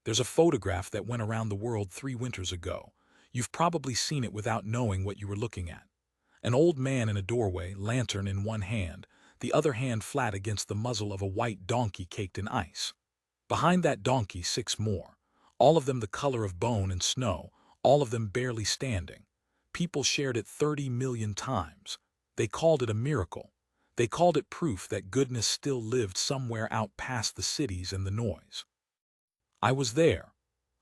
There's a photograph that went around the world 3 winters ago. You've probably seen it without knowing what you were looking at. An old man in a doorway, lantern in one hand, the other hand flat against the muzzle of a white donkey caked in ice. Behind that donkey, 6 more, all of them the color of bone and snow, all of them barely standing. People shared it 30 million times. They called it a miracle. They called it proof that goodness still lived somewhere out past the cities and the noise. I was there.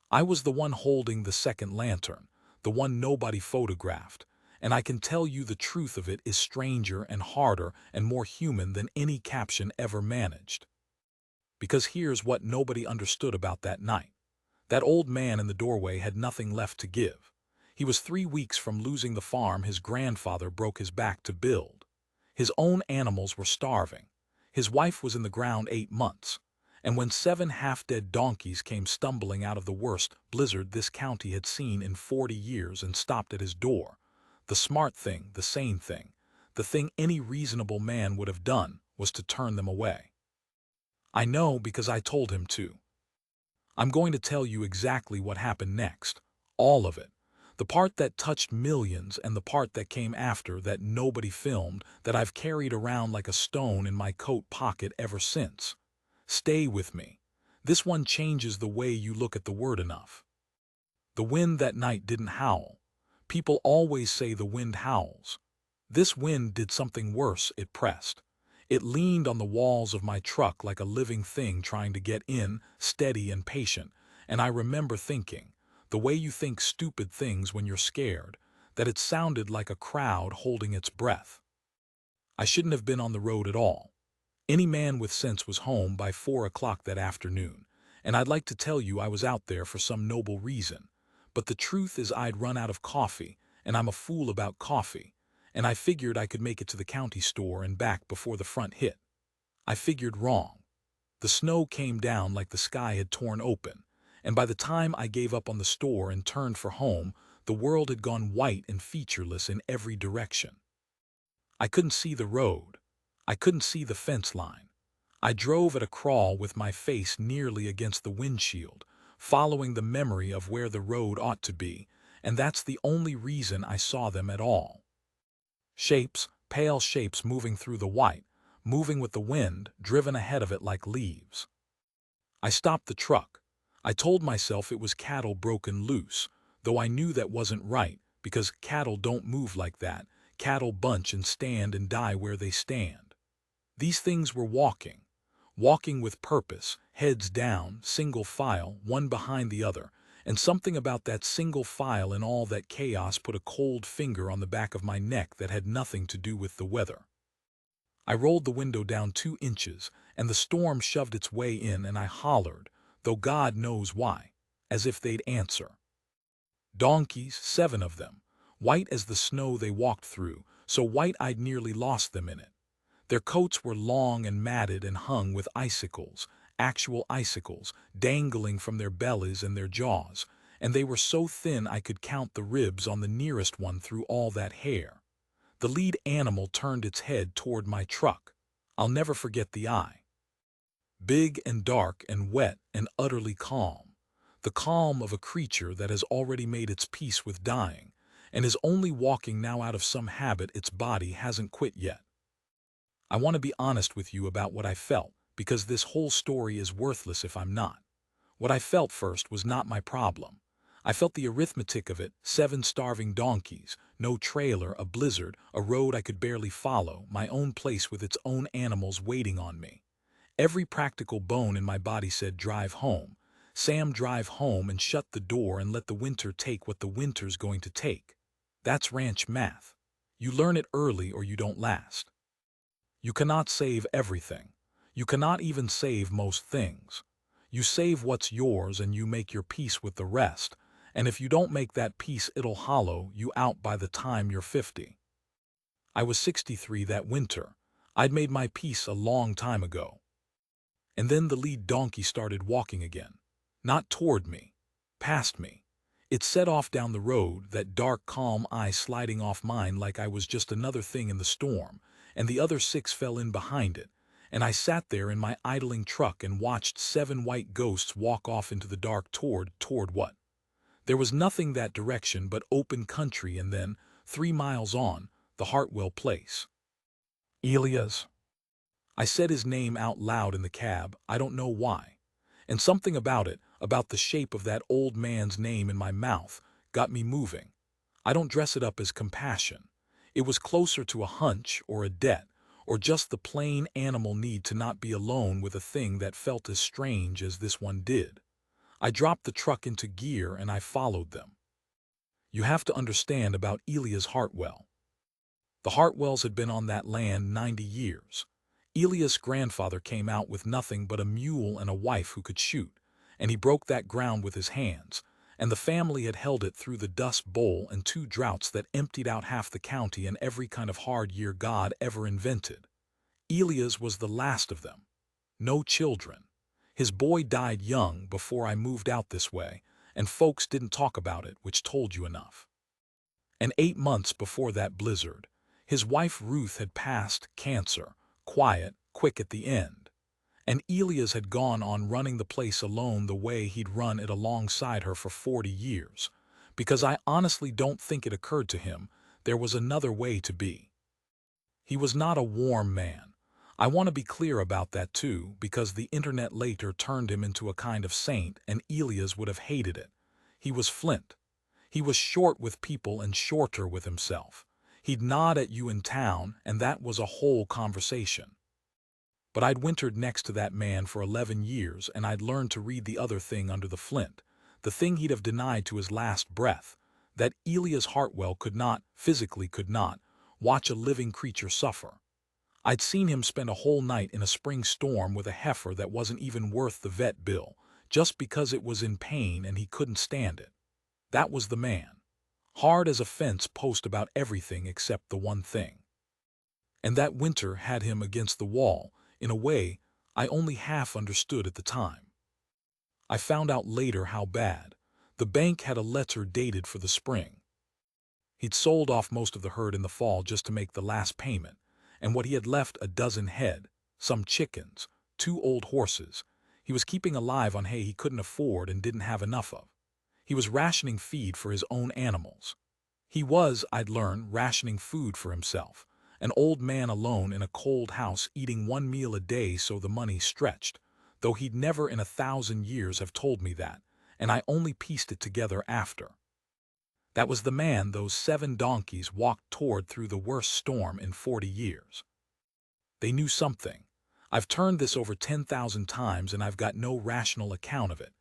I was the one holding the second lantern, the one nobody photographed, and I can tell you the truth of it is stranger and harder and more human than any caption ever managed. Because here's what nobody understood about that night. That old man in the doorway had nothing left to give. He was 3 weeks from losing the farm his grandfather broke his back to build. His own animals were starving. His wife was in the ground 8 months. And when 7 half-dead donkeys came stumbling out of the worst blizzard this county had seen in 40 years and stopped at his door, the smart thing, the sane thing, the thing any reasonable man would have done was to turn them away. I know because I told him to. I'm going to tell you exactly what happened next, all of it. The part that touched millions and the part that came after that nobody filmed, that I've carried around like a stone in my coat pocket ever since. Stay with me. This one changes the way you look at the word enough. The wind that night didn't howl. People always say the wind howls. This wind did something worse, it pressed. It leaned on the walls of my truck like a living thing trying to get in, steady and patient, and I remember thinking, the way you think stupid things when you're scared, that it sounded like a crowd holding its breath. I shouldn't have been on the road at all. Any man with sense was home by 4 o'clock that afternoon, and I'd like to tell you I was out there for some noble reason. But the truth is I'd run out of coffee, and I'm a fool about coffee, and I figured I could make it to the county store and back before the front hit. I figured wrong. The snow came down like the sky had torn open, and by the time I gave up on the store and turned for home, the world had gone white and featureless in every direction. I couldn't see the road. I couldn't see the fence line. I drove at a crawl with my face nearly against the windshield, following the memory of where the road ought to be, and that's the only reason I saw them at all. Shapes, pale shapes moving through the white, moving with the wind, driven ahead of it like leaves. I stopped the truck. I told myself it was cattle broken loose, though I knew that wasn't right, because cattle don't move like that. Cattle bunch and stand and die where they stand. These things were walking. Walking with purpose, heads down, single file, one behind the other, and something about that single file and all that chaos put a cold finger on the back of my neck that had nothing to do with the weather. I rolled the window down 2 inches, and the storm shoved its way in, and I hollered, though God knows why, as if they'd answer. Donkeys, 7 of them, white as the snow they walked through, so white I'd nearly lost them in it. Their coats were long and matted and hung with icicles, actual icicles, dangling from their bellies and their jaws, and they were so thin I could count the ribs on the nearest one through all that hair. The lead animal turned its head toward my truck. I'll never forget the eye. Big and dark and wet and utterly calm. The calm of a creature that has already made its peace with dying, and is only walking now out of some habit its body hasn't quit yet. I want to be honest with you about what I felt, because this whole story is worthless if I'm not. What I felt first was not my problem. I felt the arithmetic of it, 7 starving donkeys, no trailer, a blizzard, a road I could barely follow, my own place with its own animals waiting on me. Every practical bone in my body said drive home. Sam, drive home and shut the door and let the winter take what the winter's going to take. That's ranch math. You learn it early or you don't last. You cannot save everything. You cannot even save most things. You save what's yours and you make your peace with the rest, and if you don't make that peace it'll hollow you out by the time you're 50. I was 63 that winter. I'd made my peace a long time ago. And then the lead donkey started walking again. Not toward me. Past me. It set off down the road, that dark calm eye sliding off mine like I was just another thing in the storm, and the other 6 fell in behind it, and I sat there in my idling truck and watched 7 white ghosts walk off into the dark toward what? There was nothing that direction but open country, and then, 3 miles on, the Hartwell place. Elias. I said his name out loud in the cab, I don't know why. And something about it, about the shape of that old man's name in my mouth, got me moving. I don't dress it up as compassion. It was closer to a hunch or a debt, or just the plain animal need to not be alone with a thing that felt as strange as this one did. I dropped the truck into gear and I followed them. You have to understand about Elias Hartwell. The Hartwells had been on that land 90 years. Elias' grandfather came out with nothing but a mule and a wife who could shoot, and he broke that ground with his hands, and the family had held it through the Dust Bowl and 2 droughts that emptied out half the county and every kind of hard year God ever invented. Elias was the last of them. No children. His boy died young before I moved out this way, and folks didn't talk about it, which told you enough. And 8 months before that blizzard, his wife Ruth had passed cancer, quiet, quick at the end. And Elias had gone on running the place alone the way he'd run it alongside her for 40 years, because I honestly don't think it occurred to him there was another way to be. He was not a warm man. I want to be clear about that too, because the internet later turned him into a kind of saint, and Elias would have hated it. He was flint. He was short with people and shorter with himself. He'd nod at you in town, and that was a whole conversation. But I'd wintered next to that man for 11 years, and I'd learned to read the other thing under the flint, the thing he'd have denied to his last breath, that Elias Hartwell could not, physically could not, watch a living creature suffer. I'd seen him spend a whole night in a spring storm with a heifer that wasn't even worth the vet bill, just because it was in pain and he couldn't stand it. That was the man. Hard as a fence post about everything except the one thing. And that winter had him against the wall, in a way I only half understood at the time. I found out later how bad. The bank had a letter dated for the spring. He'd sold off most of the herd in the fall just to make the last payment, and what he had left, a dozen head, some chickens, 2 old horses, he was keeping alive on hay he couldn't afford and didn't have enough of. He was rationing feed for his own animals. He was, I'd learned, rationing food for himself, an old man alone in a cold house eating 1 meal a day so the money stretched, though he'd never in 1,000 years have told me that, and I only pieced it together after. That was the man those 7 donkeys walked toward through the worst storm in 40 years. They knew something. I've turned this over 10,000 times and I've got no rational account of it.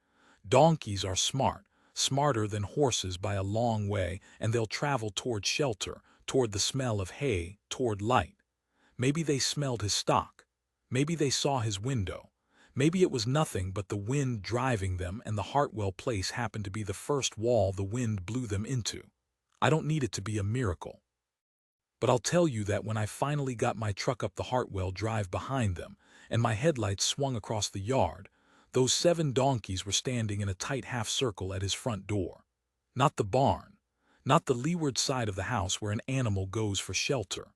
Donkeys are smart, smarter than horses by a long way, and they'll travel toward shelter, toward the smell of hay, toward light. Maybe they smelled his stock. Maybe they saw his window. Maybe it was nothing but the wind driving them, and the Hartwell place happened to be the first wall the wind blew them into. I don't need it to be a miracle. But I'll tell you that when I finally got my truck up the Hartwell drive behind them, and my headlights swung across the yard, those 7 donkeys were standing in a tight half circle at his front door. Not the barn, not the leeward side of the house where an animal goes for shelter.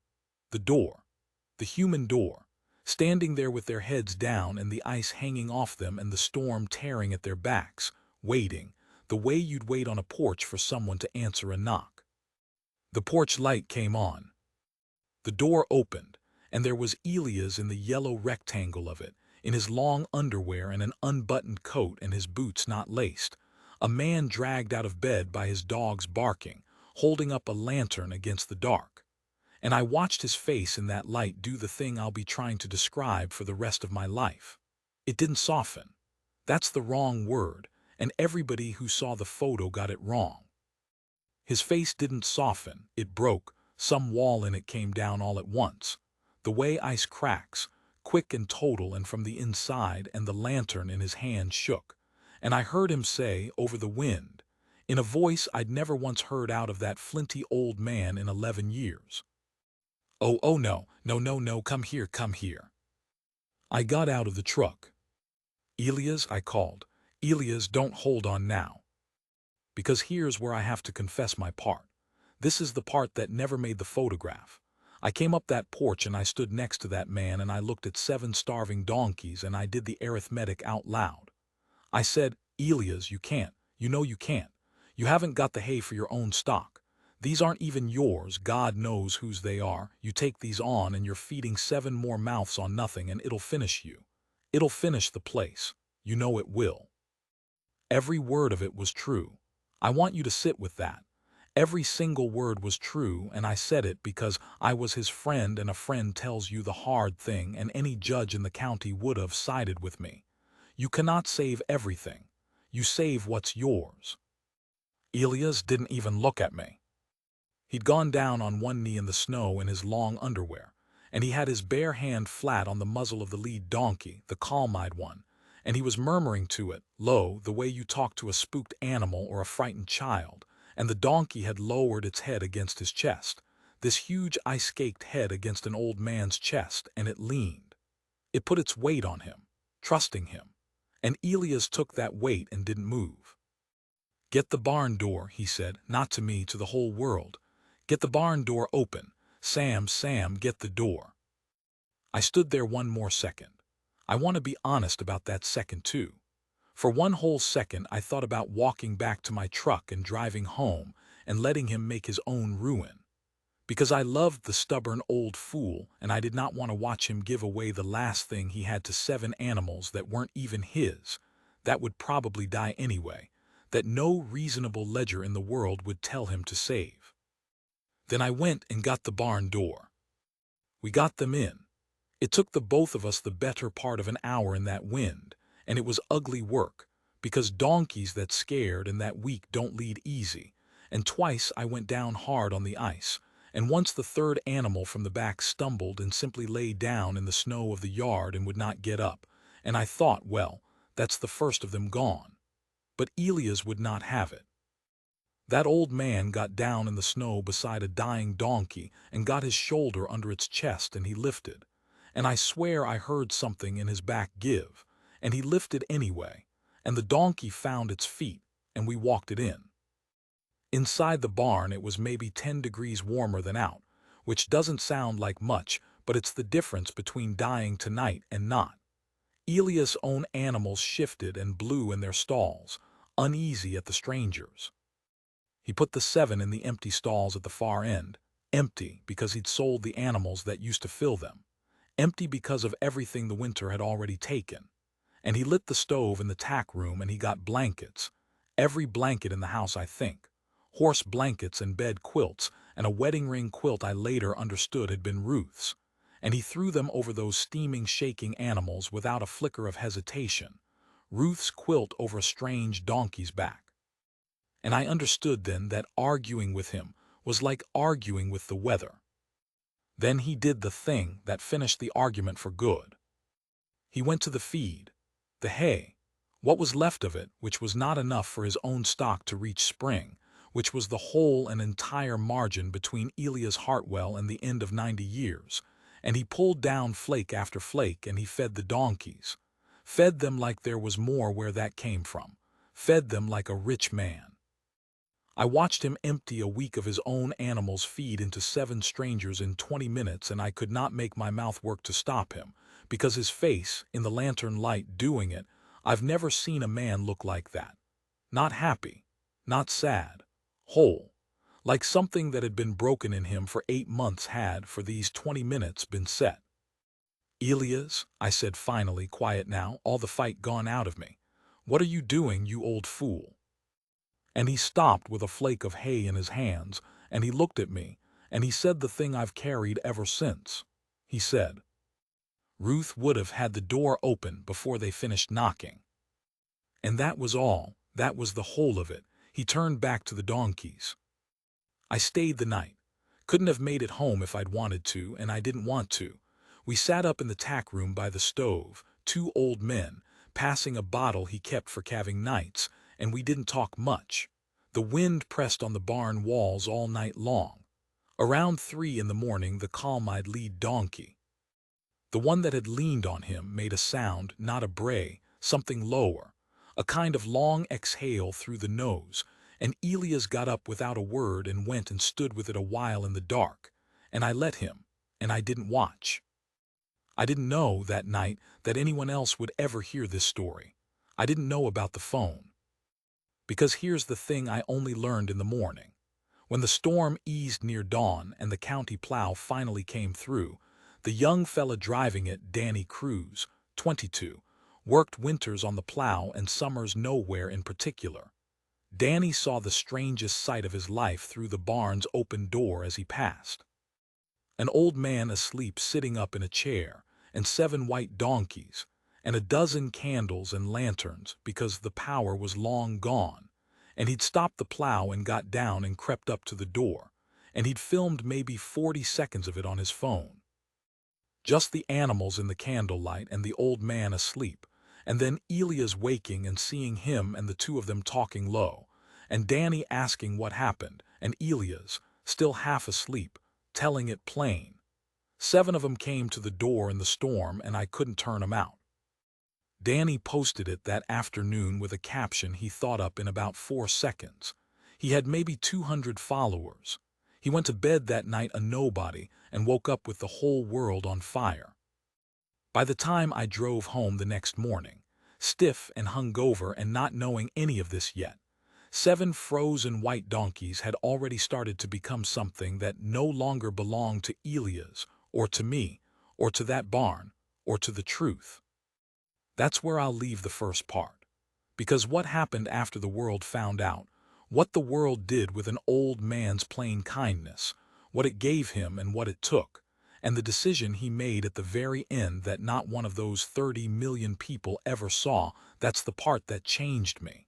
The door, the human door, standing there with their heads down and the ice hanging off them and the storm tearing at their backs, waiting, the way you'd wait on a porch for someone to answer a knock. The porch light came on. The door opened, and there was Elias in the yellow rectangle of it, in his long underwear and an unbuttoned coat and his boots not laced, a man dragged out of bed by his dogs barking, holding up a lantern against the dark. And I watched his face in that light do the thing I'll be trying to describe for the rest of my life. It didn't soften. That's the wrong word, and everybody who saw the photo got it wrong. His face didn't soften, it broke, some wall in it came down all at once. The way ice cracks, quick and total and from the inside, and the lantern in his hand shook. And I heard him say, over the wind, in a voice I'd never once heard out of that flinty old man in 11 years. Oh no, no, come here, come here. I got out of the truck. Elias, I called. Elias, don't hold on now. Because here's where I have to confess my part. This is the part that never made the photograph. I came up that porch and I stood next to that man and I looked at 7 starving donkeys and I did the arithmetic out loud. I said, Elias, you can't. You know you can't. You haven't got the hay for your own stock. These aren't even yours. God knows whose they are. You take these on and you're feeding 7 more mouths on nothing and it'll finish you. It'll finish the place. You know it will. Every word of it was true. I want you to sit with that. Every single word was true, and I said it because I was his friend, and a friend tells you the hard thing, and any judge in the county would have sided with me. You cannot save everything. You save what's yours. Elias didn't even look at me. He'd gone down on one knee in the snow in his long underwear, and he had his bare hand flat on the muzzle of the lead donkey, the calm-eyed one, and he was murmuring to it, low, the way you talk to a spooked animal or a frightened child, and the donkey had lowered its head against his chest, this huge ice-caked head against an old man's chest, and it leaned. It put its weight on him, trusting him, and Elias took that weight and didn't move. Get the barn door, he said, not to me, to the whole world. Get the barn door open. Sam, Sam, get the door. I stood there one more second. I want to be honest about that second too. For one whole second I thought about walking back to my truck and driving home and letting him make his own ruin. Because I loved the stubborn old fool and I did not want to watch him give away the last thing he had to 7 animals that weren't even his, that would probably die anyway, that no reasonable ledger in the world would tell him to save. Then I went and got the barn door. We got them in. It took the both of us the better part of an hour in that wind, and it was ugly work, because donkeys that scared and that weak don't lead easy, and twice I went down hard on the ice, and once the 3rd animal from the back stumbled and simply lay down in the snow of the yard and would not get up, and I thought, well, that's the first of them gone. But Elias would not have it. That old man got down in the snow beside a dying donkey and got his shoulder under its chest and he lifted. And I swear I heard something in his back give, and he lifted anyway, and the donkey found its feet, and we walked it in. Inside the barn it was maybe 10 degrees warmer than out, which doesn't sound like much, but it's the difference between dying tonight and not. Elias' own animals shifted and blew in their stalls, uneasy at the strangers. He put the 7 in the empty stalls at the far end, empty because he'd sold the animals that used to fill them, empty because of everything the winter had already taken. And he lit the stove in the tack room and he got blankets, every blanket in the house I think, horse blankets and bed quilts, and a wedding ring quilt I later understood had been Ruth's, and he threw them over those steaming, shaking animals without a flicker of hesitation, Ruth's quilt over a strange donkey's back. And I understood then that arguing with him was like arguing with the weather. Then he did the thing that finished the argument for good. He went to the feed, the hay, what was left of it, which was not enough for his own stock to reach spring, which was the whole and entire margin between Elias Hartwell and the end of 90 years, and he pulled down flake after flake and he fed the donkeys, fed them like there was more where that came from, fed them like a rich man. I watched him empty a week of his own animals' feed into 7 strangers in 20 minutes, and I could not make my mouth work to stop him, because his face, in the lantern light doing it, I've never seen a man look like that. Not happy, not sad, whole, like something that had been broken in him for 8 months had, for these 20 minutes, been set. Elias, I said finally, quiet now, all the fight gone out of me. What are you doing, you old fool? And he stopped with a flake of hay in his hands, and he looked at me, and he said the thing I've carried ever since. He said, Ruth would have had the door open before they finished knocking. And that was all, that was the whole of it. He turned back to the donkeys. I stayed the night. Couldn't have made it home if I'd wanted to, and I didn't want to. We sat up in the tack room by the stove, 2 old men, passing a bottle he kept for calving nights, and we didn't talk much. The wind pressed on the barn walls all night long. Around 3 in the morning the calm-eyed lead donkey, the one that had leaned on him, made a sound, not a bray, something lower, a kind of long exhale through the nose, and Elias got up without a word and went and stood with it a while in the dark, and I let him, and I didn't watch. I didn't know that night that anyone else would ever hear this story. I didn't know about the phone. Because here's the thing I only learned in the morning. When the storm eased near dawn and the county plow finally came through, the young fella driving it, Danny Cruz, 22, worked winters on the plow and summers nowhere in particular. Danny saw the strangest sight of his life through the barn's open door as he passed. An old man asleep sitting up in a chair, and 7 white donkeys, and a dozen candles and lanterns because the power was long gone, and he'd stopped the plow and got down and crept up to the door, and he'd filmed maybe 40 seconds of it on his phone. Just the animals in the candlelight and the old man asleep, and then Elias waking and seeing him and the two of them talking low, and Danny asking what happened, and Elias, still half asleep, telling it plain. 7 of them came to the door in the storm and I couldn't turn 'em out. Danny posted it that afternoon with a caption he thought up in about 4 seconds. He had maybe 200 followers. He went to bed that night a nobody and woke up with the whole world on fire. By the time I drove home the next morning, stiff and hungover and not knowing any of this yet, 7 frozen white donkeys had already started to become something that no longer belonged to Elias, or to me, or to that barn, or to the truth. That's where I'll leave the first part. Because what happened after the world found out, what the world did with an old man's plain kindness, what it gave him and what it took, and the decision he made at the very end that not one of those 30 million people ever saw, that's the part that changed me.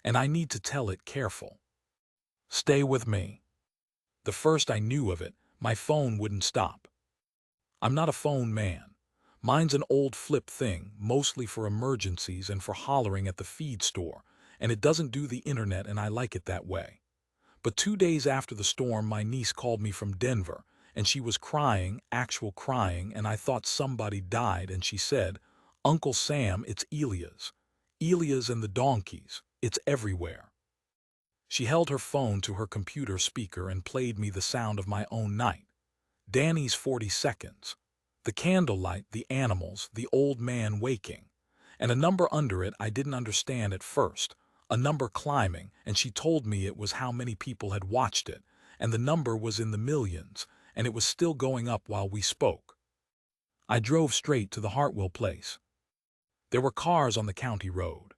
And I need to tell it careful. Stay with me. The first I knew of it, my phone wouldn't stop. I'm not a phone man. Mine's an old flip thing, mostly for emergencies and for hollering at the feed store, and it doesn't do the internet and I like it that way. But 2 days after the storm, my niece called me from Denver, and she was crying, actual crying, and I thought somebody died, and she said, "Uncle Sam, it's Elias. Elias and the donkeys. It's everywhere." She held her phone to her computer speaker and played me the sound of my own night. Danny's 40 seconds. The candlelight, the animals, the old man waking. And a number under it I didn't understand at first. A number climbing, and she told me it was how many people had watched it, and the number was in the millions, and it was still going up while we spoke. I drove straight to the Hartwell place. There were cars on the county road.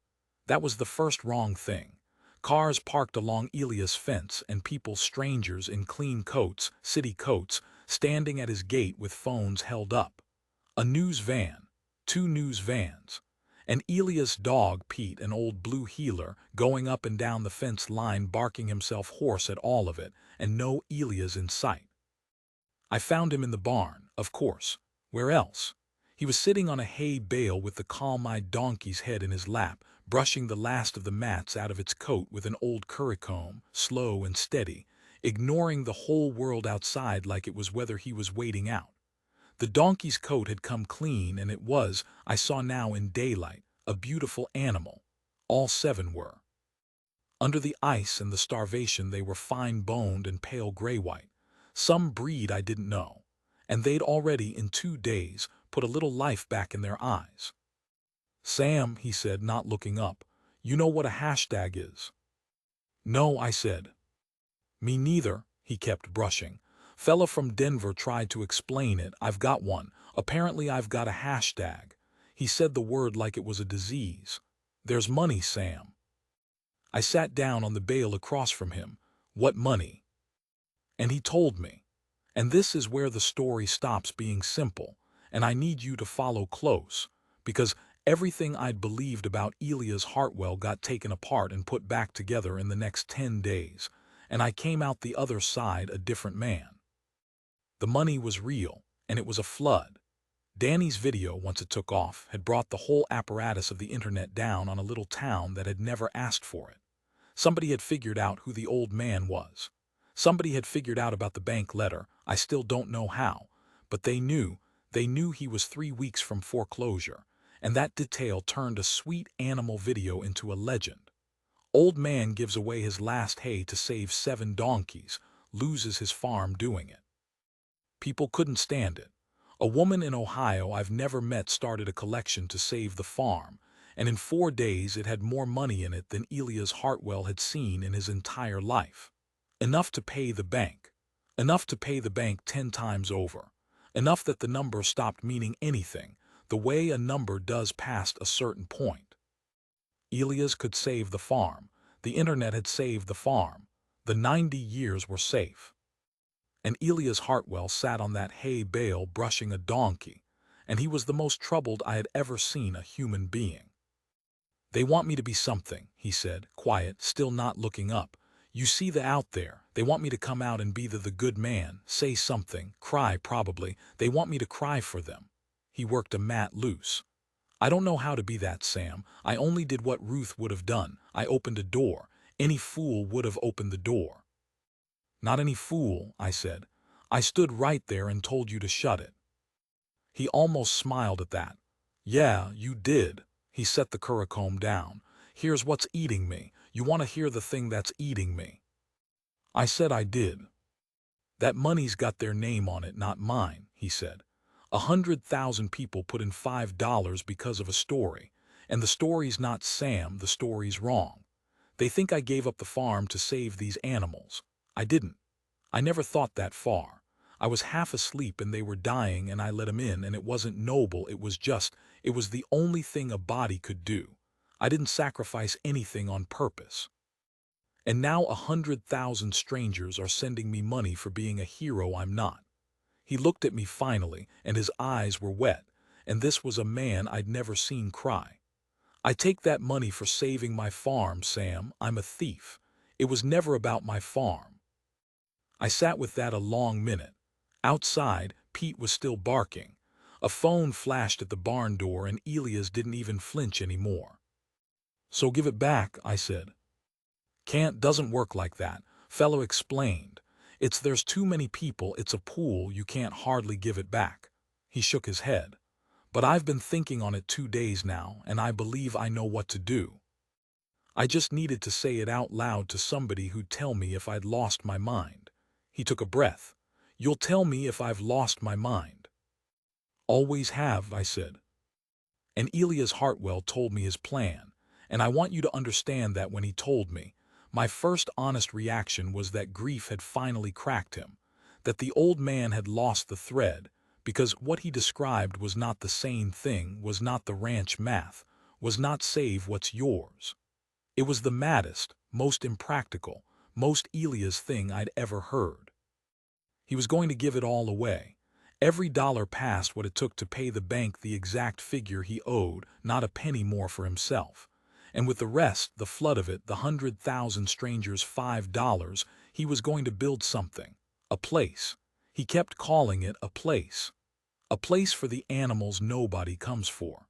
That was the first wrong thing. Cars parked along Elias' fence and people, strangers in clean coats, city coats, standing at his gate with phones held up. A news van, 2 news vans. And Elias' dog, Pete, an old blue heeler, going up and down the fence line barking himself hoarse at all of it, and no Elias in sight. I found him in the barn, of course. Where else? He was sitting on a hay bale with the calm-eyed donkey's head in his lap, brushing the last of the mats out of its coat with an old currycomb, slow and steady, ignoring the whole world outside like it was weather he was waiting out. The donkey's coat had come clean, and it was, I saw now in daylight, a beautiful animal. All 7 were. Under the ice and the starvation they were fine-boned and pale gray-white. Some breed I didn't know. And they'd already, in 2 days, put a little life back in their eyes. "Sam," he said, not looking up, "you know what a hashtag is?" "No," I said. "Me neither," he kept brushing. "Fella from Denver tried to explain it. I've got one. Apparently I've got a hashtag." He said the word like it was a disease. "There's money, Sam." I sat down on the bale across from him. "What money?" And he told me. And this is where the story stops being simple, and I need you to follow close, because everything I'd believed about Elias Hartwell got taken apart and put back together in the next 10 days, and I came out the other side a different man. The money was real, and it was a flood. Danny's video, once it took off, had brought the whole apparatus of the internet down on a little town that had never asked for it. Somebody had figured out who the old man was. Somebody had figured out about the bank letter. I still don't know how, but they knew he was 3 weeks from foreclosure, and that detail turned a sweet animal video into a legend. Old man gives away his last hay to save 7 donkeys, loses his farm doing it. People couldn't stand it. A woman in Ohio I've never met started a collection to save the farm, and in 4 days it had more money in it than Elias Hartwell had seen in his entire life. Enough to pay the bank. Enough to pay the bank 10 times over. Enough that the number stopped meaning anything, the way a number does past a certain point. Elias could save the farm. The internet had saved the farm. The 90 years were safe. And Elias Hartwell sat on that hay bale brushing a donkey, and he was the most troubled I had ever seen a human being. "They want me to be something," he said, quiet, still not looking up. "You see the out there. They want me to come out and be the good man, say something, cry probably. They want me to cry for them." He worked a mat loose. "I don't know how to be that, Sam. I only did what Ruth would have done. I opened a door. Any fool would have opened the door." "Not any fool," I said. "I stood right there and told you to shut it." He almost smiled at that. "Yeah, you did." He set the curricomb down. "Here's what's eating me. You want to hear the thing that's eating me?" I said I did. "That money's got their name on it, not mine," he said. 100,000 people put in $5 because of a story, and the story's not Sam, the story's wrong. They think I gave up the farm to save these animals. I didn't. I never thought that far. I was half asleep and they were dying and I let 'em in, and it wasn't noble, it was the only thing a body could do. I didn't sacrifice anything on purpose. And now 100,000 strangers are sending me money for being a hero I'm not. He looked at me finally, and his eyes were wet, and this was a man I'd never seen cry. "I take that money for saving my farm, Sam. I'm a thief. It was never about my farm." I sat with that a long minute. Outside, Pete was still barking. A phone flashed at the barn door and Elias didn't even flinch anymore. "So give it back," I said. Doesn't work like that," fellow explained. There's too many people, it's a pool, you can't hardly give it back." He shook his head. "But I've been thinking on it 2 days now, and I believe I know what to do. I just needed to say it out loud to somebody who'd tell me if I'd lost my mind." He took a breath. "You'll tell me if I've lost my mind?" "Always have," I said. And Elias Hartwell told me his plan, and I want you to understand that when he told me, my first honest reaction was that grief had finally cracked him, that the old man had lost the thread, because what he described was not the sane thing, was not the ranch math, was not save what's yours. It was the maddest, most impractical, most Elias thing I'd ever heard. He was going to give it all away. Every dollar past what it took to pay the bank the exact figure he owed, not a penny more for himself. And with the rest, the flood of it, the 100,000 strangers' $5, he was going to build something. A place. He kept calling it a place. A place for the animals nobody comes for.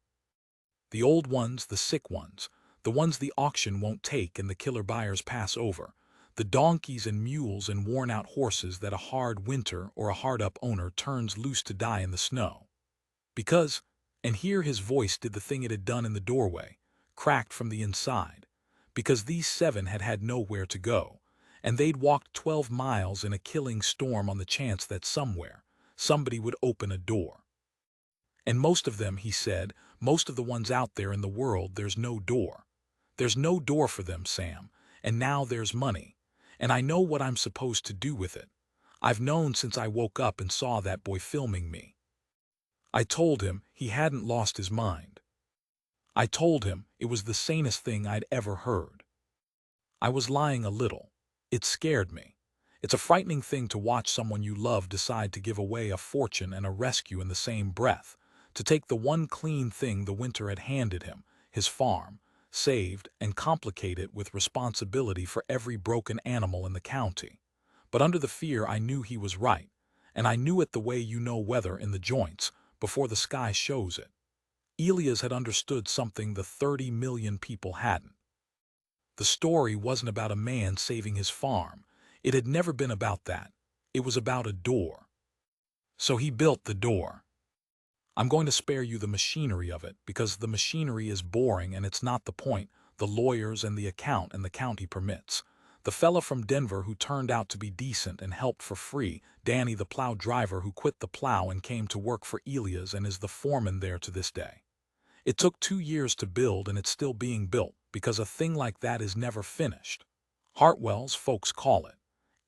The old ones, the sick ones, the ones the auction won't take and the killer buyers pass over. The donkeys and mules and worn-out horses that a hard winter or a hard-up owner turns loose to die in the snow. Because, and here his voice did the thing it had done in the doorway, cracked from the inside, because these 7 had had nowhere to go, and they'd walked 12 miles in a killing storm on the chance that somewhere, somebody would open a door. And most of them, he said, most of the ones out there in the world, there's no door. There's no door for them, Sam, and now there's money. And I know what I'm supposed to do with it. I've known since I woke up and saw that boy filming me. I told him he hadn't lost his mind. I told him it was the sanest thing I'd ever heard. I was lying a little. It scared me. It's a frightening thing to watch someone you love decide to give away a fortune and a rescue in the same breath, to take the one clean thing the winter had handed him, his farm, saved, and complicate it with responsibility for every broken animal in the county. But under the fear I knew he was right, and I knew it the way you know weather in the joints, before the sky shows it. Elias had understood something the 30 million people hadn't. The story wasn't about a man saving his farm. It had never been about that. It was about a door. So he built the door. I'm going to spare you the machinery of it, because the machinery is boring and it's not the point, the lawyers and the account and the county permits. The fella from Denver who turned out to be decent and helped for free, Danny the plow driver who quit the plow and came to work for Elias and is the foreman there to this day. It took 2 years to build and it's still being built because a thing like that is never finished. Hartwell's folks call it.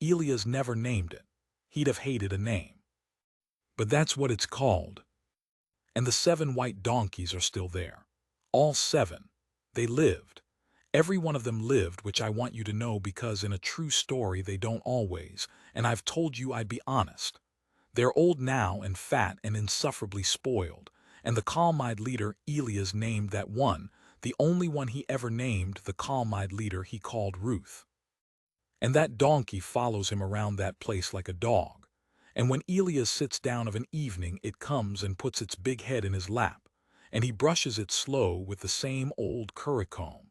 Elias never named it. He'd have hated a name. But that's what it's called. And the 7 white donkeys are still there. All 7. They lived. Every one of them lived, which I want you to know because in a true story they don't always, and I've told you I'd be honest. They're old now and fat and insufferably spoiled, and the calm-eyed leader Elias named that one, the only one he ever named, the calm-eyed leader he called Ruth. And that donkey follows him around that place like a dog. And when Elias sits down of an evening, it comes and puts its big head in his lap, and he brushes it slow with the same old currycomb.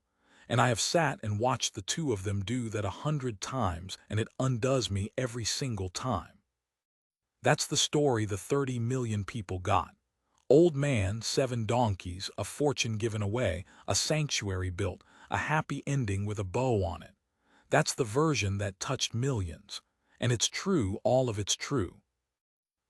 And I have sat and watched the two of them do that 100 times, and it undoes me every single time. That's the story the 30 million people got. Old man, 7 donkeys, a fortune given away, a sanctuary built, a happy ending with a bow on it. That's the version that touched millions. And it's true, all of it's true.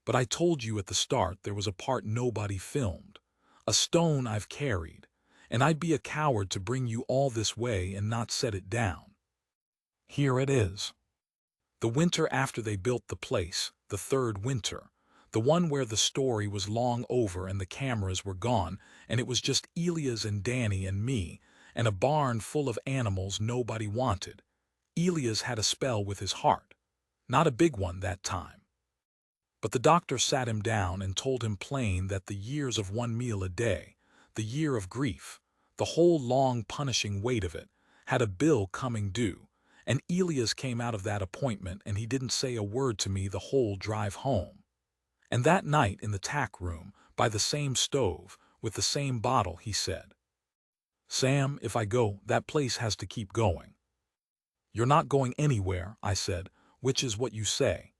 But I told you at the start there was a part nobody filmed. A stone I've carried. And I'd be a coward to bring you all this way and not set it down. Here it is. The winter after they built the place, the 3rd winter, the one where the story was long over and the cameras were gone, and it was just Elias and Danny and me, and a barn full of animals nobody wanted. Elias had a spell with his heart. Not a big one that time. But the doctor sat him down and told him plain that the years of 1 meal a day, the year of grief, the whole long punishing weight of it, had a bill coming due, and Elias came out of that appointment and he didn't say a word to me the whole drive home. And that night in the tack room, by the same stove, with the same bottle, he said, "Sam, if I go, that place has to keep going." "You're not going anywhere," I said, "which is what you say."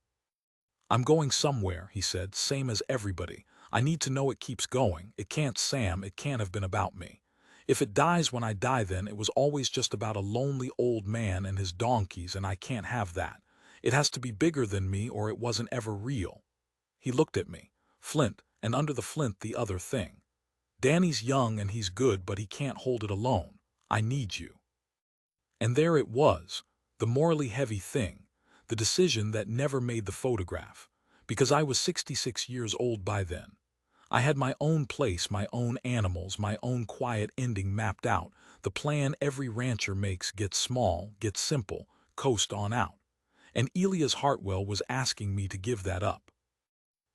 "I'm going somewhere," he said, "same as everybody. I need to know it keeps going. It can't, Sam, it can't have been about me. If it dies when I die, then it was always just about a lonely old man and his donkeys, and I can't have that. It has to be bigger than me or it wasn't ever real." He looked at me. Flint, and under the flint the other thing. "Danny's young and he's good, but he can't hold it alone. I need you." And there it was, the morally heavy thing, the decision that never made the photograph, because I was 66 years old by then. I had my own place, my own animals, my own quiet ending mapped out, the plan every rancher makes: get small, get simple, coast on out. And Elias Hartwell was asking me to give that up.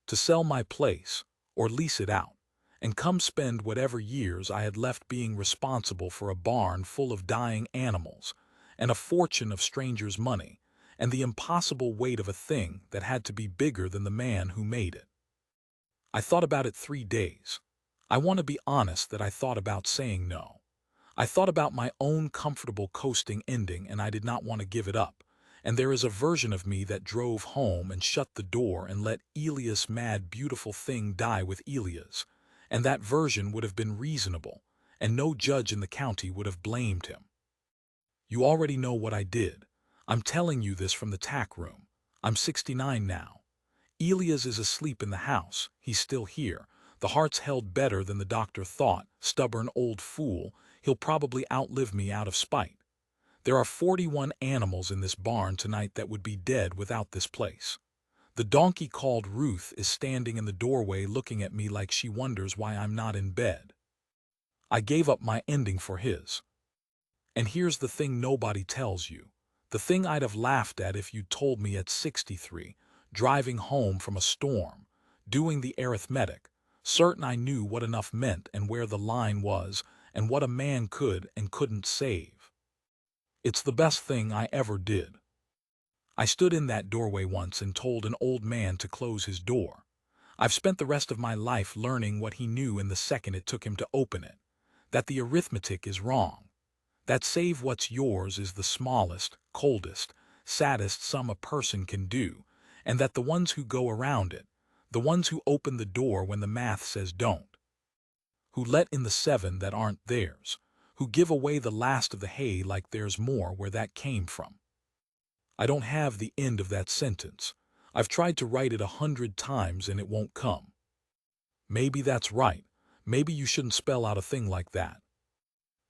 To sell my place, or lease it out, and come spend whatever years I had left being responsible for a barn full of dying animals, and a fortune of strangers' money, and the impossible weight of a thing that had to be bigger than the man who made it. I thought about it 3 days. I want to be honest that I thought about saying no. I thought about my own comfortable coasting ending, and I did not want to give it up. And there is a version of me that drove home and shut the door and let Elias' mad, beautiful thing die with Elias. And that version would have been reasonable, and no judge in the county would have blamed him. You already know what I did. I'm telling you this from the tack room. I'm 69 now. Elias is asleep in the house. He's still here. The heart's held better than the doctor thought. Stubborn old fool. He'll probably outlive me out of spite. There are 41 animals in this barn tonight that would be dead without this place. The donkey called Ruth is standing in the doorway looking at me like she wonders why I'm not in bed. I gave up my ending for his. And here's the thing nobody tells you. The thing I'd have laughed at if you'd told me at 63, driving home from a storm, doing the arithmetic, certain I knew what enough meant and where the line was and what a man could and couldn't save. It's the best thing I ever did. I stood in that doorway once and told an old man to close his door. I've spent the rest of my life learning what he knew in the second it took him to open it, that the arithmetic is wrong, that save what's yours is the smallest, coldest, saddest sum a person can do, and that the ones who go around it, the ones who open the door when the math says don't, who let in the 7 that aren't theirs, who give away the last of the hay like there's more where that came from. I don't have the end of that sentence. I've tried to write it 100 times and it won't come. Maybe that's right. Maybe you shouldn't spell out a thing like that.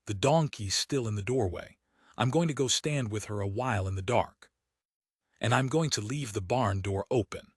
The donkey's still in the doorway. I'm going to go stand with her a while in the dark. And I'm going to leave the barn door open.